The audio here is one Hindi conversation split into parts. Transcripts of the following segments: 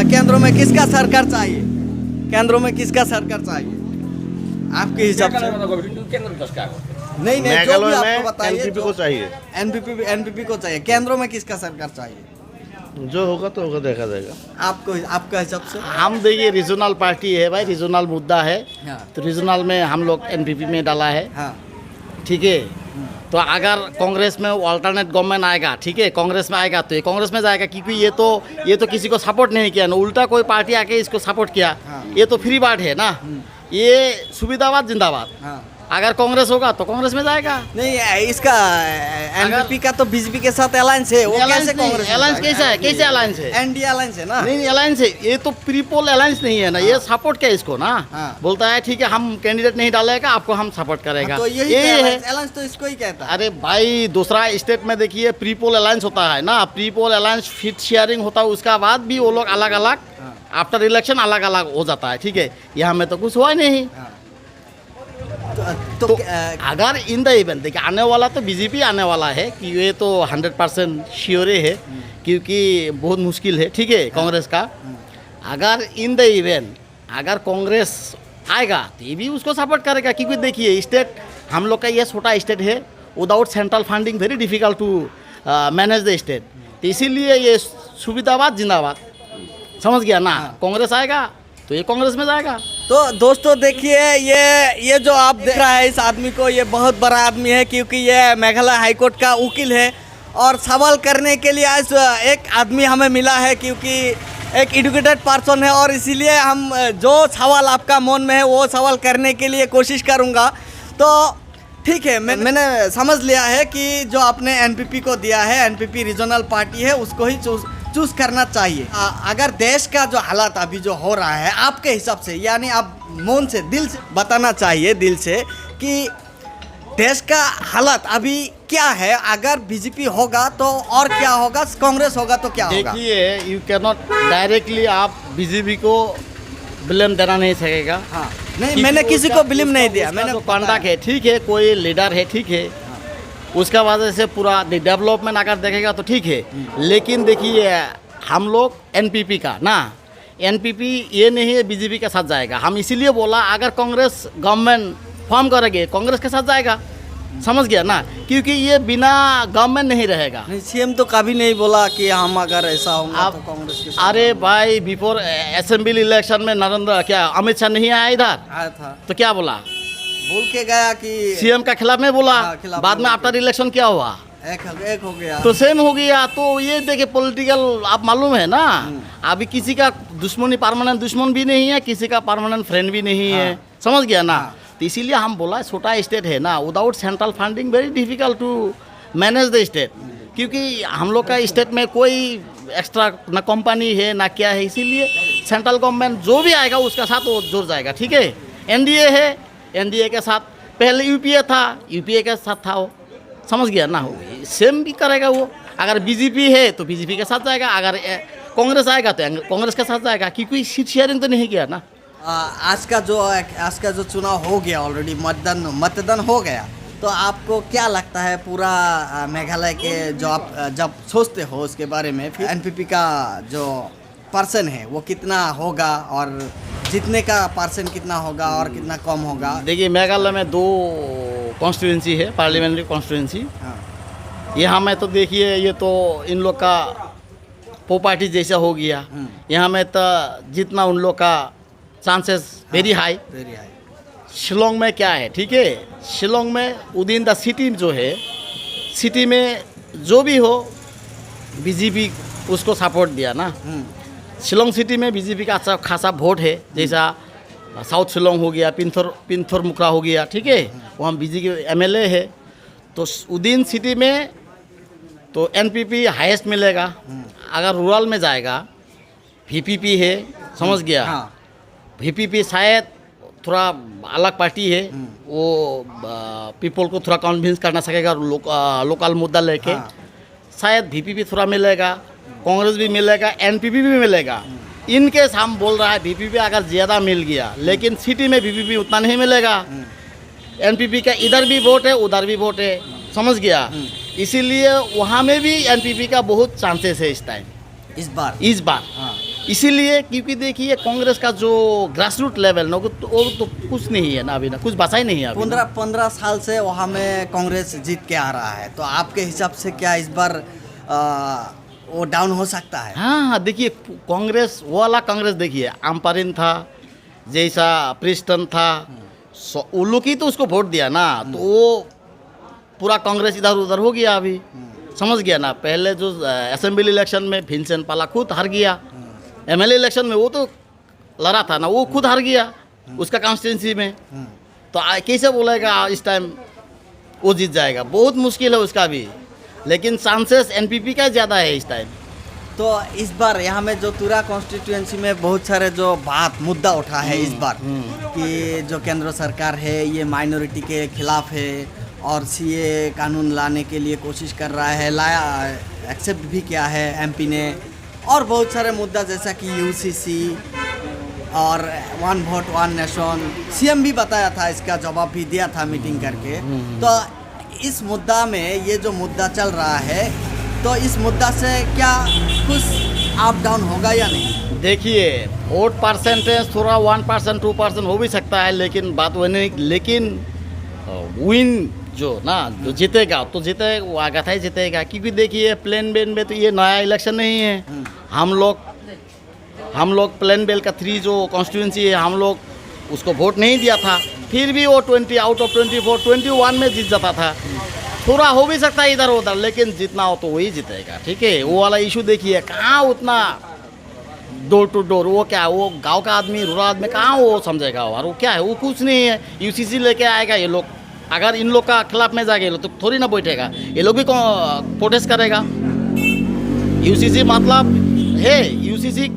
केंद्रों में किसका सरकार चाहिए? केंद्रों में किसका सरकार चाहिए आपके हिसाब से? नहीं नहीं, जो भी मेघालय आपको में बताइए। एनपीपी को चाहिए, एनपीपी को चाहिए। केंद्रों में किसका सरकार चाहिए जो होगा तो होगा, देखा जाएगा। आपको, आपका हिसाब से? हम देखिए रीजनल पार्टी है भाई, रीजनल मुद्दा है, हाँ तो रीजनल में हम लोग एनपीपी में डाला है, हाँ ठीक है। तो अगर कांग्रेस में अल्टरनेट गवर्नमेंट आएगा, ठीक है, कांग्रेस में आएगा तो ये कांग्रेस में जाएगा, क्योंकि ये तो किसी को सपोर्ट नहीं किया ना, उल्टा कोई पार्टी आके इसको सपोर्ट किया। हाँ। ये तो फ्री बात है ना, ये सुविधावाद जिंदाबाद। हाँ। अगर कांग्रेस होगा तो कांग्रेस में जाएगा। नहीं, इसका एनपीपी का तो बीजेपी के साथ अलायंस है, वो कैसे कांग्रेस? अलायंस कैसा है, कैसे अलायंस है? एनडीए अलायंस है ना? नहीं अलायंस है, ये तो प्री पोल अलायंस नहीं है ना, ये सपोर्ट क्या इसको ना, हाँ। बोलता है ठीक है हम कैंडिडेट नहीं डालेगा, आपको हम सपोर्ट करेगा, तो यही ये है। अलायंस तो इसको ही कहता है। अरे भाई दूसरा स्टेट में देखिए प्री पोल अलायंस होता है ना, pre poll alliance fit sharing होता है, उसका बाद भी वो लोग अलग अलग आफ्टर इलेक्शन अलग अलग हो जाता है, ठीक है। यहाँ में तो कुछ हुआ नहीं। तो अगर इन द इवेंट देखिए आने वाला तो बीजेपी आने वाला है, कि ये तो 100% श्योर है, क्योंकि बहुत मुश्किल है, ठीक है, कांग्रेस का। अगर इन द इवेंट अगर कांग्रेस आएगा तो ये भी उसको सपोर्ट करेगा, क्योंकि देखिए स्टेट हम लोग का ये छोटा स्टेट है, without central funding very difficult to manage the state, तो इसीलिए ये सुविधावाद जिंदाबाद, समझ गया ना। कांग्रेस आएगा तो ये कांग्रेस में जाएगा। तो दोस्तों देखिए, ये जो आप देख रहा है इस आदमी को, ये बहुत बड़ा आदमी है, क्योंकि ये मेघालय हाईकोर्ट का वकील है, और सवाल करने के लिए आज एक आदमी हमें मिला है, क्योंकि एक एजुकेटेड पर्सन है, और इसीलिए हम जो सवाल आपका मन में है वो सवाल करने के लिए कोशिश करूँगा। तो ठीक है, मैंने समझ लिया है कि जो आपने एनपीपी को दिया है, एनपीपी रीजनल पार्टी है, उसको ही चूज करना चाहिए। अगर देश का जो हालात अभी जो हो रहा है आपके हिसाब से, यानी आप मन से, दिल से बताना चाहिए, दिल से, कि देश का हालात अभी क्या है? अगर बीजेपी होगा तो और क्या होगा, कांग्रेस होगा तो क्या होगा? देखिए यू कैन नॉट डायरेक्टली आप बीजेपी को ब्लेम देना नहीं सकेगा। हाँ नहीं, मैंने किसी को ब्लेम नहीं दिया, मैंने कॉन्टैक्ट है, ठीक है, कोई लीडर है, ठीक है, उसका वजह से पूरा डेवलपमेंट अगर देखेगा तो ठीक है। लेकिन देखिए हम लोग एनपीपी का ना, एनपीपी ये नहीं है बीजेपी के साथ जाएगा। हम इसीलिए बोला अगर कांग्रेस गवर्नमेंट फॉर्म करेंगे कांग्रेस के साथ जाएगा, समझ गया ना, क्योंकि ये बिना गवर्नमेंट नहीं रहेगा। नहीं, सीएम तो कभी नहीं बोला कि हम अगर ऐसा होगा तो कांग्रेस के साथ। अरे भाई बिफोर असेंबली इलेक्शन में नरेंद्र क्या अमित शाह नहीं आया इधर, आया था तो क्या बोला, बोल के गया कि सीएम का खिलाफ में बोला, हाँ, खिलाफ बाद में आफ्टर इलेक्शन क्या हुआ, एक हो गया, तो सेम हो गया। तो ये देखिए पॉलिटिकल आप मालूम है ना, अभी किसी का दुश्मनी परमानेंट दुश्मन भी नहीं है, किसी का परमानेंट फ्रेंड भी नहीं है, समझ गया ना। तो इसीलिए हम बोला छोटा स्टेट है ना, without central funding very difficult to manage the state, क्योंकि हम लोग का स्टेट में कोई एक्स्ट्रा ना कंपनी है ना क्या है, इसीलिए सेंट्रल गवर्नमेंट जो भी आएगा उसका साथ वो जुड़ जाएगा, ठीक है। एनडीए है, एनडीए के साथ पहले यूपीए था, यूपीए के साथ था वो, समझ गया ना, हो सेम भी करेगा वो। अगर बीजेपी है तो बीजेपी के साथ जाएगा, अगर कांग्रेस आएगा तो कांग्रेस के साथ जाएगा, क्योंकि सीट शेयरिंग तो नहीं किया ना। आज का जो चुनाव हो गया ऑलरेडी, मतदान हो गया, तो आपको क्या लगता है पूरा मेघालय के जो आप जब सोचते हो उसके बारे में, फिर एनपीपी का जो पर्सन है वो कितना होगा, और जीतने का पर्सन कितना होगा और कितना कम होगा? देखिए मेघालय में 2 कॉन्स्टिट्यूंसी है, पार्लियामेंट्री कॉन्स्टिट्यूंसी। यहाँ में तो देखिए ये तो इन लोग का पोपार्टी जैसा हो गया, यहाँ में तो जितना उन लोग का चांसेस वेरी हाई। शिलोंग में क्या है, ठीक है, शिलोंग में विदिन द सिटी जो है, सिटी में जो भी हो बीजेपी उसको सपोर्ट दिया ना। शिलोंग सिटी में बीजेपी का अच्छा खासा वोट है, जैसा साउथ शिलोंग हो गया, पिंथोर मुकरा हो गया, ठीक है, वहाँ बीजेपी एमएलए है। तो विदिन सिटी में तो एनपीपी हाईएस्ट मिलेगा। अगर रूरल में जाएगा वीपीपी है, समझ गया, वीपीपी शायद थोड़ा अलग पार्टी है, वो पीपल को थोड़ा कन्विंस करना सकेगा लोकल मुद्दा लेके, शायद वीपीपी थोड़ा मिलेगा, कांग्रेस भी मिलेगा, एनपीपी भी मिलेगा। इनके हम बोल रहा है वीपीपी अगर ज़्यादा मिल गया, लेकिन सिटी में वीपीपी उतना नहीं मिलेगा। एनपीपी का इधर भी वोट है उधर भी वोट है, समझ गया, इसीलिए वहाँ में भी एनपीपी का बहुत चांसेस है इस टाइम, इस बार। इसीलिए क्योंकि देखिए कांग्रेस का जो ग्रास रूट लेवल ना वो तो कुछ नहीं है ना, अभी ना कुछ बचा ही नहीं है अभी ना। 15 साल से वहाँ में कांग्रेस जीत के आ रहा है, तो आपके हिसाब से क्या इस बार वो डाउन हो सकता है? हाँ हाँ, देखिए कांग्रेस वो वाला कांग्रेस देखिए, आम्पारिन था, जैसा प्रिस्टन था, उन लोग ही तो उसको वोट दिया ना, तो वो पूरा कांग्रेस इधर उधर हो गया अभी, समझ गया ना। पहले जो असेंबली इलेक्शन में भिनसेन पाला खुद हार गया, एमएलए इलेक्शन में वो तो लड़ा था ना, वो खुद हार गया उसका कॉन्स्टिट्यूंसी में, तो कैसे बोलेगा इस टाइम वो जीत जाएगा? बहुत मुश्किल है उसका भी, लेकिन चांसेस एनपीपी का ज़्यादा है इस टाइम। तो इस बार यहाँ में जो तुरा कॉन्स्टिट्यूएंसी में बहुत सारे जो मुद्दा उठा है इस बार कि जो केंद्र सरकार है ये माइनॉरिटी के खिलाफ है और सीए कानून लाने के लिए कोशिश कर रहा है, लाया, एक्सेप्ट भी किया है एमपी ने, और बहुत सारे मुद्दा जैसा कि यूसीसी और one vote one nation, CM भी बताया था, इसका जवाब भी दिया था मीटिंग करके। तो इस मुद्दा में ये जो मुद्दा चल रहा है, तो इस मुद्दा से क्या कुछ अप डाउन होगा या नहीं? देखिए वोट परसेंटेज थोड़ा 1% 2% हो भी सकता है, लेकिन बात वो नहीं, लेकिन विन जो ना जो जीतेगा तो जीतेगा, वो आगा था ही जीतेगा। क्योंकि देखिए प्लेन बेल में तो ये नया इलेक्शन नहीं है, हम लोग प्लेन बेल का 3 जो कॉन्स्टिट्यूंसी है हम लोग उसको वोट नहीं दिया था, फिर भी वो 20 आउट ऑफ 24 21 में जीत जाता था। थोड़ा हो भी सकता है इधर उधर, लेकिन जितना हो तो वही जीतेगा, ठीक है। वो वाला इशू देखिए कहाँ उतना डोर टू डोर, वो क्या है, वो गांव का आदमी रूरल आदमी कहाँ वो समझेगा, और वो क्या है, वो कुछ नहीं है। यूसीसी लेके आएगा ये लोग, अगर इन लोग का खिलाफ में जाएगा ये लोग तो थोड़ी ना बैठेगा, ये लोग भी प्रोटेस्ट करेगा। यूसीसी मतलब है, यूसीसी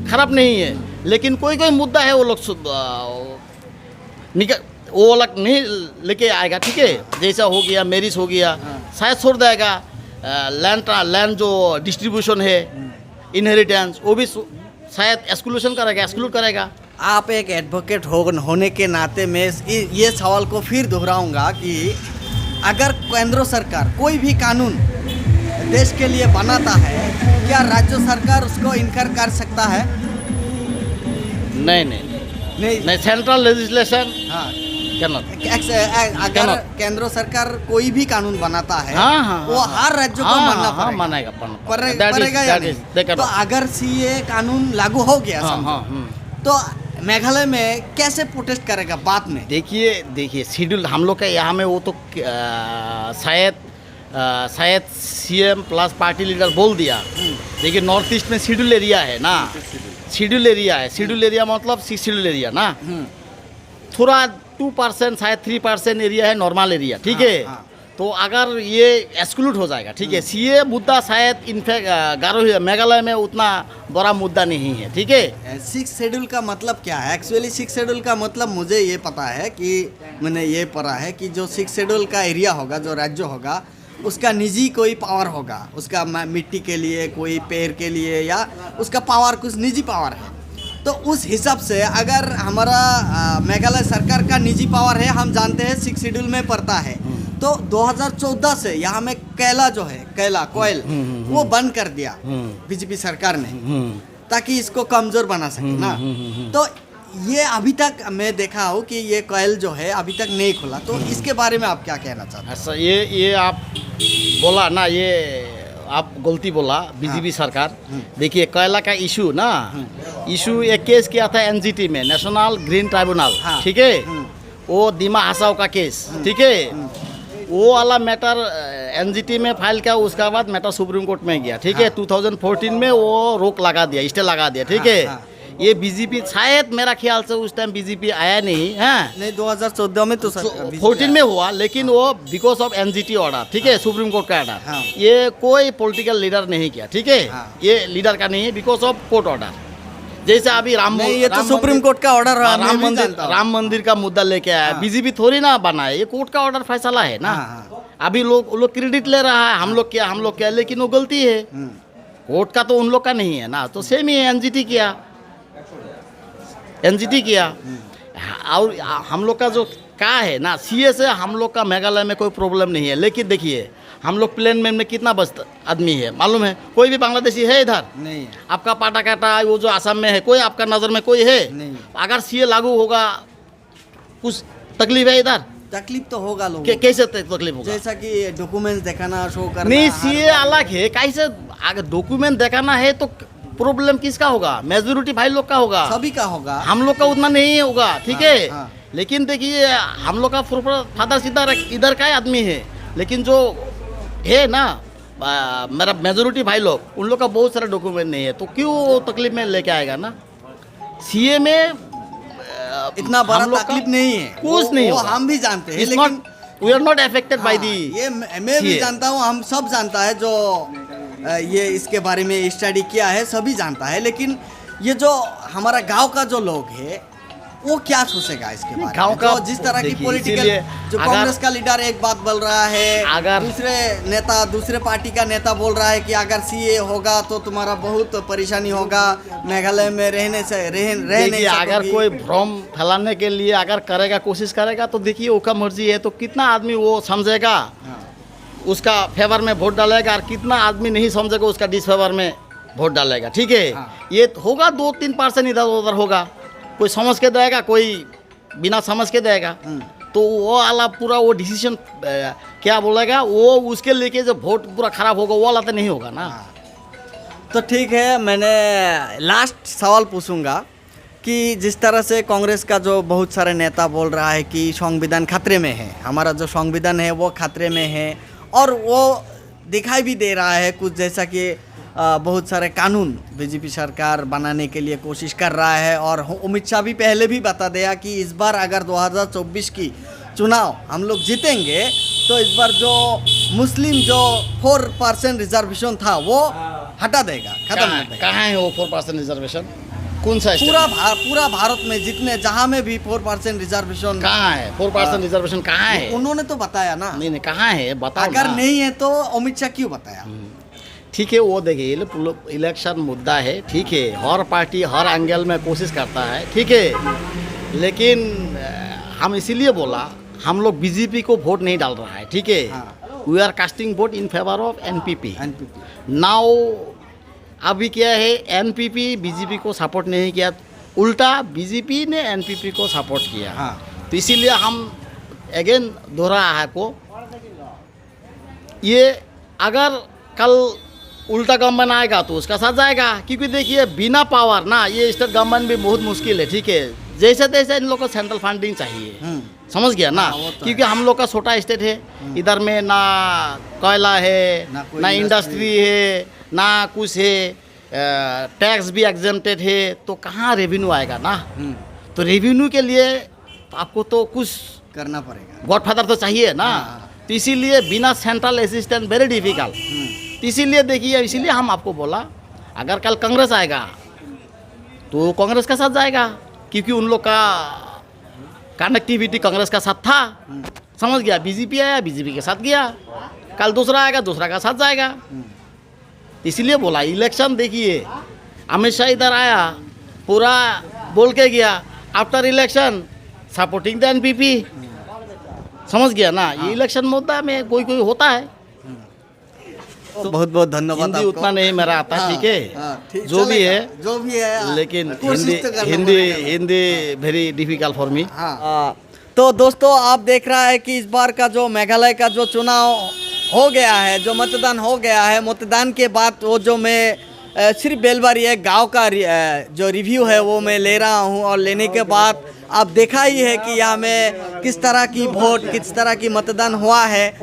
खराब नहीं है, लेकिन कोई कोई मुद्दा है वो लोग वो अलग नहीं लेके आएगा, ठीक है। जैसा हो गया मैरिज हो गया, शायद छोड़ देगा। लैंड जो डिस्ट्रीब्यूशन है, इनहेरिटेंस, वो भी शायद एक्सक्लूड करेगा। आप एक एडवोकेट होने के नाते मैं ये सवाल को फिर दोहराऊंगा कि अगर केंद्र सरकार कोई भी कानून देश के लिए बनाता है, क्या राज्य सरकार उसको इनकार कर सकता है? नहीं, सेंट्रल लेजिस्लेशन हाँ, अगर केंद्र सरकार कोई भी कानून बनाता है, वो हर राज्य को मानना पड़ेगा या नहीं? तो अगर सीए कानून लागू हो गया तो मेघालय में कैसे प्रोटेस्ट करेगा बाद में? देखिए शेड्यूल हम लोग का यहाँ में वो तो शायद सीएम प्लस पार्टी लीडर बोल दिया। देखिए नॉर्थ ईस्ट में शेड्यूल एरिया है ना, शेड्यूल एरिया मतलब 6 शेड्यूल एरिया ना, थोड़ा 2% शायद 3% एरिया है नॉर्मल एरिया, ठीक है। तो अगर ये एक्सक्लूड हो जाएगा, ठीक है। सीए मुद्दा शायद इनफैक्ट मेघालय में उतना बड़ा मुद्दा नहीं है, ठीक है। 6 शेड्यूल का मतलब क्या है? एक्चुअली 6 शेड्यूल का मतलब मुझे ये पता है कि मैंने ये पढ़ा है कि जो 6 शेड्यूल का एरिया होगा, जो राज्य होगा, उसका निजी कोई पावर होगा, उसका मिट्टी के लिए, कोई पेड़ के लिए, या उसका पावर कुछ निजी पावर है। तो उस हिसाब से अगर हमारा मेघालय सरकार का निजी पावर है, हम जानते हैं 6 शेड्यूल में पड़ता है, तो 2014 से यहाँ में कोयला जो है, कोयल वो बंद कर दिया बीजेपी सरकार ने, ताकि इसको कमजोर बना सके ना। तो ये अभी तक मैं देखा हूँ कि ये कोयल जो है अभी तक नहीं खुला, तो इसके बारे में आप क्या कहना चाहते हैं? अच्छा, ये आप बोला ना, ये आप गलती बोला, बीजेपी सरकार। देखिए कोयला का इशू ना, इशू एक केस किया था एनजीटी में, नेशनल ग्रीन ट्राइब्यूनल, ठीक है। वो दिमा हसाओ का केस, ठीक है। वो वाला मैटर एनजीटी में फाइल किया, उसके बाद मैटर सुप्रीम कोर्ट में गया, ठीक है। 2014 में वो रोक लगा दिया, स्टे लगा दिया, ठीक है। ये बीजेपी शायद मेरा ख्याल से उस टाइम बीजेपी आया नहीं है, नहीं 2014 में तो 14 में हुआ, लेकिन वो बिकॉज ऑफ एनजीटी ऑर्डर, ठीक है, सुप्रीम कोर्ट का ऑर्डर। ये कोई पॉलिटिकल लीडर नहीं किया, ठीक है। ये लीडर का नहीं है, बिकॉज ऑफ कोर्ट ऑर्डर। जैसे अभी ये तो सुप्रीम कोर्ट का ऑर्डर, राम मंदिर का मुद्दा लेके आया, बीजेपी थोड़ी ना बनाए, ये कोर्ट का ऑर्डर फैसला है ना। अभी लोग क्रेडिट ले रहा है, हम लोग क्या, लेकिन वो गलती है, कोर्ट का तो उन लोग का नहीं है ना। तो सेम ही एनजीटी किया और हम लोग का जो का है ना, सीए से हम लोग का मेघालय में कोई प्रॉब्लम नहीं है। लेकिन देखिए हम लोग प्लेन में कितना बस आदमी है मालूम है? कोई भी बांग्लादेशी है इधर? नहीं आपका पाटा काटा वो जो आसाम में है, कोई आपका नज़र में कोई है? नहीं। अगर सीए लागू होगा कुछ तकलीफ है इधर? तकलीफ तो होगा लोगों को। कैसे तकलीफ होगा? जैसा कि डॉक्यूमेंट्स दिखाना, शो करना। नहीं, सीए अलग है। कैसे अगर डॉक्यूमेंट दिखाना है तो प्रॉब्लम किसका होगा? मेजोरिटी भाई लोग का होगा, सभी का होगा। हम लोग का उतना नहीं होगा, ठीक है। हाँ। लेकिन देखिए हम लोग का फादर सीधा इधर का आदमी है, लेकिन जो है ना मेरा मेजोरिटी भाई लोग, उन लोग का बहुत सारा डॉक्यूमेंट नहीं है, तो क्यों तकलीफ में लेके आएगा ना? सीए में इतना बड़ा हम लोग का तकलीफ नहीं है, कुछ नहीं वो होगा। हम भी जानते हैं, It's लेकिन not- we are not affected by हाँ, the ये मैं भी CA। जानता हूँ, हम सब जानता है जो ये इसके बारे में स्टडी किया है, सभी जानता है। लेकिन ये जो हमारा गांव का जो लोग है वो क्या सोचेगा इसके बारे गाँव में? का जो जिस तरह की देखिए, पॉलिटिकल, इसीलिए जो अगर- कांग्रेस का लीडर एक बात बोल रहा है, अगर- दूसरे नेता, दूसरे पार्टी का नेता बोल रहा है कि अगर सीए होगा तो तुम्हारा बहुत परेशानी होगा, मेघालय में रहने से रह नहीं देखिए अगर सकोगी। कोई भ्रम फैलाने के लिए अगर करेगा, कोशिश करेगा, तो देखिए उसका मर्जी है। तो कितना आदमी वो समझेगा हाँ, उसका फेवर में वोट डालेगा, और कितना आदमी नहीं समझेगा उसका डिसफेवर में वोट डालेगा, ठीक है। हाँ। ये होगा 2-3% इधर उधर होगा, कोई समझ के देगा, कोई बिना समझ के देगा। तो वो वाला पूरा वो डिसीजन क्या बोलेगा, वो उसके लेके जो वोट पूरा खराब होगा वो वाला तो नहीं होगा ना। तो ठीक है, मैंने लास्ट सवाल पूछूंगा कि जिस तरह से कांग्रेस का जो बहुत सारे नेता बोल रहा है कि संविधान खतरे में है, हमारा जो संविधान है वो खतरे में है, और वो दिखाई भी दे रहा है कुछ, जैसा कि बहुत सारे कानून बीजेपी सरकार बनाने के लिए कोशिश कर रहा है। और अमित शाह भी पहले भी बता दिया कि इस बार अगर 2024 की चुनाव हम लोग जीतेंगे तो इस बार जो मुस्लिम जो 4% रिजर्वेशन था वो हटा देगा, खत्म कर देगा। कहाँ है वो 4% रिजर्वेशन? कौन सा स्टेट? पूरा भारत में जितने जहाँ में भी 4% रिजर्वेशन, कहाँ है 4% रिजर्वेशन? कहाँ है? उन्होंने तो बताया ना। नहीं नहीं, कहाँ है बताओ अगर ना। नहीं है तो अमित शाह क्यों बताया? ठीक है, वो देखिए इलेक्शन मुद्दा है, ठीक है। हर पार्टी हर एंगल में कोशिश करता है, ठीक है। लेकिन हम इसीलिए बोला हम लोग बीजेपी को वोट नहीं डाल रहा है, ठीक है। हाँ। We are casting vote in favour of NPP. NPP now अभी क्या है, एनपीपी बीजेपी को सपोर्ट नहीं किया, उल्टा बीजेपी ने एनपीपी को सपोर्ट किया। हाँ। तो इसीलिए हम अगेन दोहरा है को, ये अगर कल उल्टा गवर्नमेंट आएगा तो उसका साथ जाएगा, क्योंकि देखिए बिना पावर ना ये स्टेट गवर्नमेंट भी बहुत मुश्किल है, ठीक है। जैसे तैसे इन लोग को सेंट्रल फंडिंग चाहिए, समझ गया ना। हाँ, वो तो क्योंकि हम लोग का छोटा स्टेट है, इधर में ना कोयला है, ना कोई ना इंडस्ट्री है, ना कुछ है, टैक्स भी एग्जेम्प्टेड है, तो कहाँ रेवेन्यू आएगा ना। तो रेवेन्यू के लिए आपको तो कुछ करना पड़ेगा। गॉडफादर तो चाहिए ना। तो इसीलिए बिना सेंट्रल असिस्टेंट वेरी डिफिकल्ट। इसीलिए देखिए, इसीलिए हम आपको बोला अगर कल कांग्रेस आएगा तो कांग्रेस का साथ जाएगा, क्योंकि उन लोग का कनेक्टिविटी कांग्रेस का साथ था, समझ गया। बीजेपी आया, बीजेपी के साथ गया, कल दूसरा आएगा, दूसरा का साथ जाएगा। इसीलिए बोला इलेक्शन देखिए, अमित शाह इधर आया, पूरा बोल के गया, after election supporting the NPP, समझ गया ना। ये इलेक्शन मुद्दा में कोई कोई होता है। तो बहुत बहुत धन्यवाद हिंदी आपको। उतना नहीं मेरा आता, हाँ, ठीक है। हाँ, ठीक जो भी चलेगा, है, जो भी है, लेकिन कोशिश हिंदी तो करना हिंदी पड़ेगा। Hindi very difficult for me. हाँ। तो दोस्तों आप देख रहा है कि इस बार का जो मेघालय का जो चुनाव हो गया है, जो मतदान हो गया है, मतदान के बाद वो जो मैं सिर्फ बेलबारी एक गांव का जो रिव्यू है वो मैं ले रहा हूँ, और लेने के बाद आप देखा ही है कि यहाँ में किस तरह की वोट, किस तरह की मतदान हुआ है।